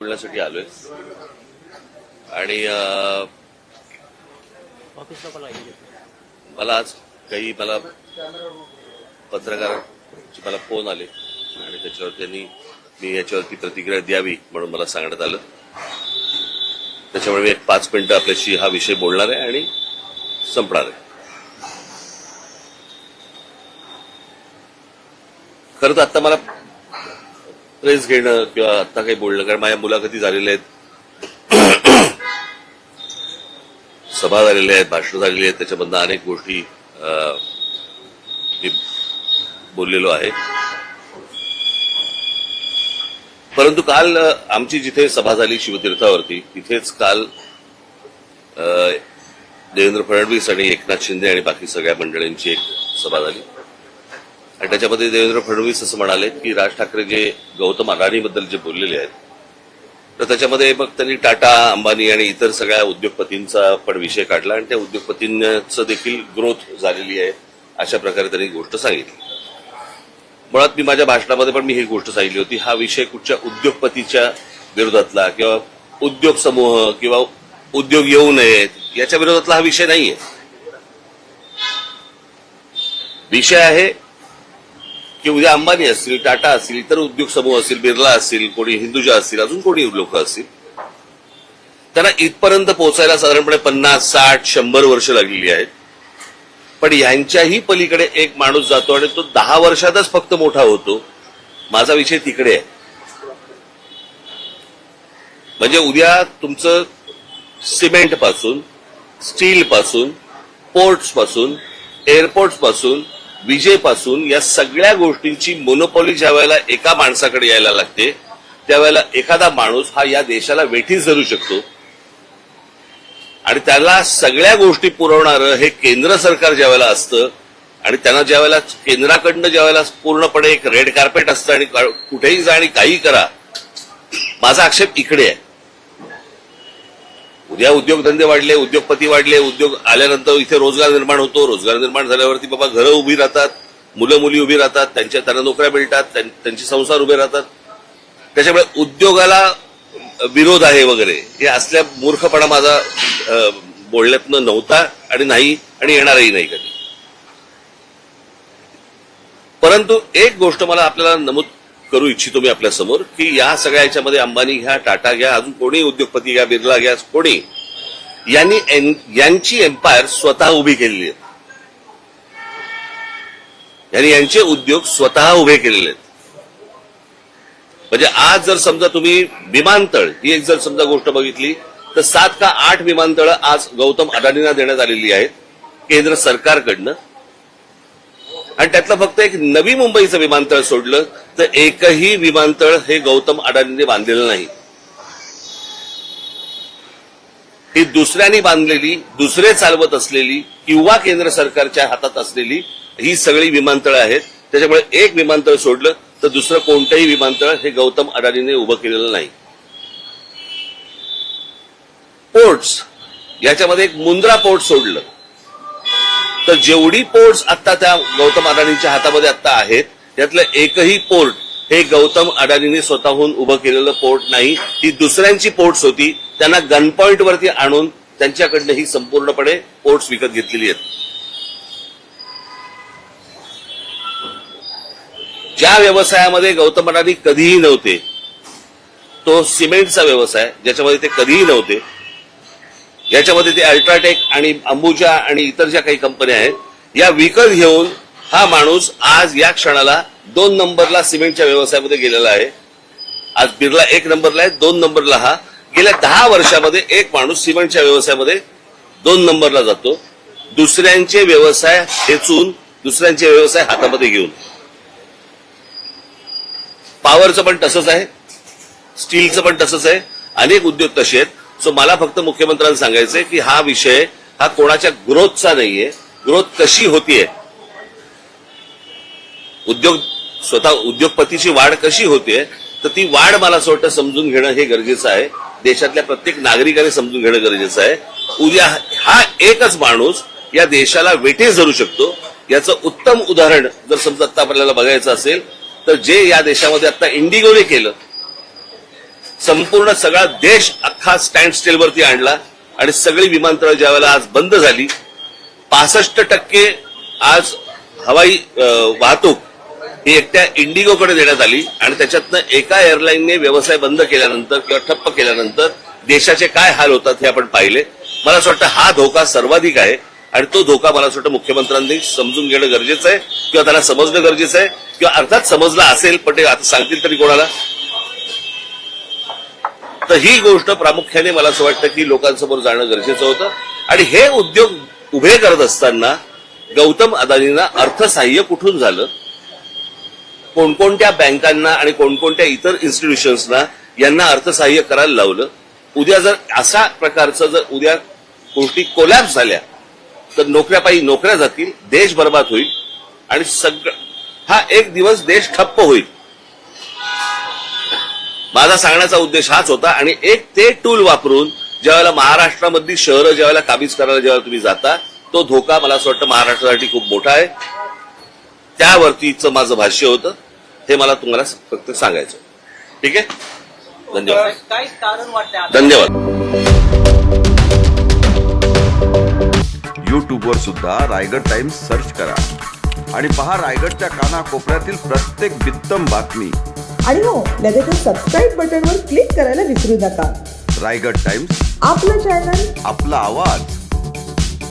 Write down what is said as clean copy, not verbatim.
बोलण्यासाठी आलोय आणि मला आज मला पत्रकारांचे मला फोन आले आणि त्याच्यावर त्यांनी मी याच्यावरती प्रतिक्रिया द्यावी म्हणून मला सांगण्यात आलं. त्याच्यामुळे मी 5 मिनिटं आपल्याशी हा विषय बोलणार आहे आणि संपणार आहे. खरं तर आता मला प्रेस घेणं किंवा आता काही बोलणं, कारण माझ्या मुलाखती झालेल्या आहेत, सभा झालेल्या आहेत, भाषणं झालेली आहेत, त्याच्यामधनं अनेक गोष्टी मी बोललेलो आहे. परंतु काल आमची जिथे सभा झाली शिवतीर्थावरती, तिथेच काल देवेंद्र फडणवीस आणि एकनाथ शिंदे आणि बाकी सगळ्या मंडळींची एक सभा झाली आणि त्याच्यामध्ये देवेंद्र फडणवीस असं म्हणाले की राज ठाकरे जे गौतम अदानीबद्दल जे बोललेले आहेत, तर त्याच्यामध्ये मग त्यांनी टाटा, अंबानी आणि इतर सगळ्या उद्योगपतींचा पण विषय काढला आणि त्या उद्योगपतींचं देखील ग्रोथ झालेली आहे अशा प्रकारे त्यांनी गोष्ट सांगितली. मुळात मी माझ्या भाषणामध्ये पण मी ही गोष्ट सांगितली होती, हा विषय कुठच्या उद्योगपतीच्या विरोधातला किंवा उद्योग समूह किंवा उद्योग येऊ नयेत याच्या विरोधातला हा विषय नाहीये. विषय आहे की उद्या अंबानी असतील, टाटा असतील, इतर उद्योग समूह असतील, बिर्ला असतील, कोणी हिंदुजा असतील, अजून कोणी लोक असतील, त्यांना इथपर्यंत पोहोचायला साधारणपणे 50, 60, 100 वर्ष लागलेली आहेत. पण यांच्याही पलीकडे एक माणूस जातो आणि तो 10 वर्षातच फक्त मोठा होतो. माझा विषय तिकडे आहे. म्हणजे उद्या तुमचं सिमेंट पासून, स्टील पासून, पोर्ट्स पासून, एअरपोर्ट्स पासून, विजेपासून या सगळ्या गोष्टींची मोनोपॉली ज्या वेळेला एका माणसाकडे यायला लागते, त्यावेळेला एखादा माणूस हा या देशाला वेठीस धरू शकतो आणि त्याला सगळ्या गोष्टी पुरवणारं हे केंद्र सरकार ज्या वेळेला असतं आणि त्यांना ज्या वेळेला केंद्राकडनं ज्या वेळेला पूर्णपणे एक रेड कार्पेट असतं आणि कुठेही जा आणि काही करा. माझा आक्षेप इकडे आहे. उद्या उद्योगधंदे वाढले, उद्योगपती वाढले, उद्योग आल्यानंतर इथे रोजगार निर्माण होतो. रोजगार निर्माण झाल्यावरती बाबा घरं उभी राहतात, मुलं मुली उभी राहतात, त्यांना नोकऱ्या मिळतात, त्यांचे संसार उभे राहतात. त्याच्यामुळे उद्योगाला विरोध आहे वगैरे हे असल्या मूर्खपणा माझा बोलण्यातनं नव्हता आणि नाही आणि येणारही नाही कधी. परंतु एक गोष्ट मला आपल्याला नमूद करू इच्छितो मी आपल्या समोर की या सगळ्या याच्यामध्ये अंबानी घ्या, टाटा घ्या, अजून कोणी उद्योगपती घ्या, बिर्ला घ्या, कोणी यांची एम्पायर स्वतः उभी केलेली आहे. यांचे उद्योग स्वतः उभे केलेले आहेत. म्हणजे आज जर समजा तुम्ही विमानतळ ही एक जर समजा गोष्ट बघितली तर 7 का 8 विमानतळ आज गौतम अदानींना देण्यात आलेली आहेत केंद्र सरकारकडनं आणि त्यातलं फक्त एक नवी मुंबईचं विमानतळ सोडलं तर एकही विमानतळ हे गौतम अदानींनी बांधलेलं नाही. ही दुसऱ्यांनी बांधलेली, दुसरे चालवत असलेली किंवा केंद्र सरकारच्या हातात असलेली ही सगळी विमानतळं आहेत. त्याच्यामुळे एक विमानतळ सोडलं तर दुसरं कोणतंही विमानतळ हे गौतम अदानीने उभं केलेलं नाही. पोर्ट्स याच्यामध्ये एक मुंद्रा पोर्ट सोडलं तर जेवढी पोर्ट्स आता त्या गौतम अदानींच्या हातामध्ये आता आहेत त्यातलं एकही पोर्ट हे गौतम अदानीने स्वतःहून उभं केलेलं पोर्ट नाही. ही दुसऱ्यांची पोर्ट्स होती. त्यांना गन पॉइंट वरती आणून त्यांच्याकडनं ही संपूर्णपणे पोर्ट्स विकत घेतलेली आहेत. ज्या व्यवसायामध्ये गौतम अदानी कधीही नव्हते तो सिमेंटचा व्यवसाय, ज्याच्यामध्ये ते कधीही नव्हते, याच्यामध्ये ते अल्ट्राटेक आणि अंबुजा आणि इतर ज्या काही कंपन्या आहेत या विकत घेऊन हा माणूस आज या क्षणाला 2 नंबरला सिमेंटच्या व्यवसायामध्ये गेलेला आहे. आज बिर्ला 1 नंबरला आहे, 2 नंबरला हा. गेल्या 10 वर्षामध्ये एक माणूस सिमेंटच्या व्यवसायामध्ये 2 नंबरला जातो, दुसऱ्यांचे व्यवसाय ठेचून, दुसऱ्यांचे व्यवसाय हातामध्ये घेऊन. पॉवरचं पण तसंच आहे, स्टीलचं पण तसंच आहे, अनेक उद्योग तसे आहेत. सो मला फक्त मुख्यमंत्र्यांना सांगायचंय की हा विषय हा कोणाच्या ग्रोथचा नाहीये. ग्रोथ कशी होतीये, स्वतः उद्योगपतीची वाढ कशी होतीये, तर ती वाढ मला असं वाटतं समजून घेणं हे गरजेचं आहे. देशातल्या प्रत्येक नागरिकाने समजून घेणं गरजेचं आहे. उद्या हा एकच माणूस या देशाला वेठीस धरू शकतो. याचं उत्तम उदाहरण जर समजा आता आपल्याला बघायचं असेल तर जे या देशामध्ये आता इंडिगोने केलं संपूर्ण सगळा देश अख्खा स्टँड स्टीलवरती आणला आणि सगळी विमानतळ ज्यावेळेला आज बंद झाली, 65% आज हवाई वाहतूक ही एकट्या इंडिगोकडे देण्यात आली आणि त्याच्यातनं एका एअरलाईनने व्यवसाय बंद केल्यानंतर किंवा ठप्प केल्यानंतर देशाचे काय हाल होतात हे आपण पाहिले. मला असं वाटतं हा धोका सर्वाधिक आहे आणि तो धोका मला असं वाटतं मुख्यमंत्र्यांनी समजून घेणं गरजेचं आहे किंवा त्यांना समजणं गरजेचं आहे किंवा अर्थात समजलं असेल पण ते आता सांगतील तरी कोणाला. तर ही गोष्ट प्रामुख्याने मला असं वाटतं की लोकांसमोर जाणं गरजेचं होतं आणि हे उद्योग उभे करत असताना गौतम अदानींना अर्थसहाय्य कुठून झालं, कोणकोणत्या बँकांना आणि कोणकोणत्या इतर इन्स्टिट्यूशन्सना यांना अर्थसहाय्य करायला लावलं. उद्या जर अशा प्रकारचं जर उद्या गोष्टी कोलॅप्स झाल्या तर नोकऱ्यापायी नोकऱ्या जातील, देश बर्बाद होईल आणि हा एक दिवस देश ठप्प होईल. माझा सांगण्याचा उद्देश हाच होता आणि एक ते टूल वापरून ज्यावेळेला महाराष्ट्रामधली शहरं ज्यावेळेला काबीज करायला ज्यावेळेला तुम्ही जाता, तो धोका मला असं वाटतं महाराष्ट्रासाठी खूप मोठा आहे. त्यावरतीचं माझं भाष्य होतं, हे मला तुम्हाला फक्त सांगायचं. ठीक आहे, धन्यवाद. काय कारण वाटतं? धन्यवाद. यूट्यूबवर सुद्धा रायगड टाइम्स सर्च करा आणि पहा रायगडच्या कानाकोपऱ्यातील प्रत्येक बित्तम बातमी. आणि हो, लगेचच सबस्क्राईब बटनवर क्लिक करायला विसरू नका. रायगड टाइम्स, आपलं चॅनल, आपला आवाज.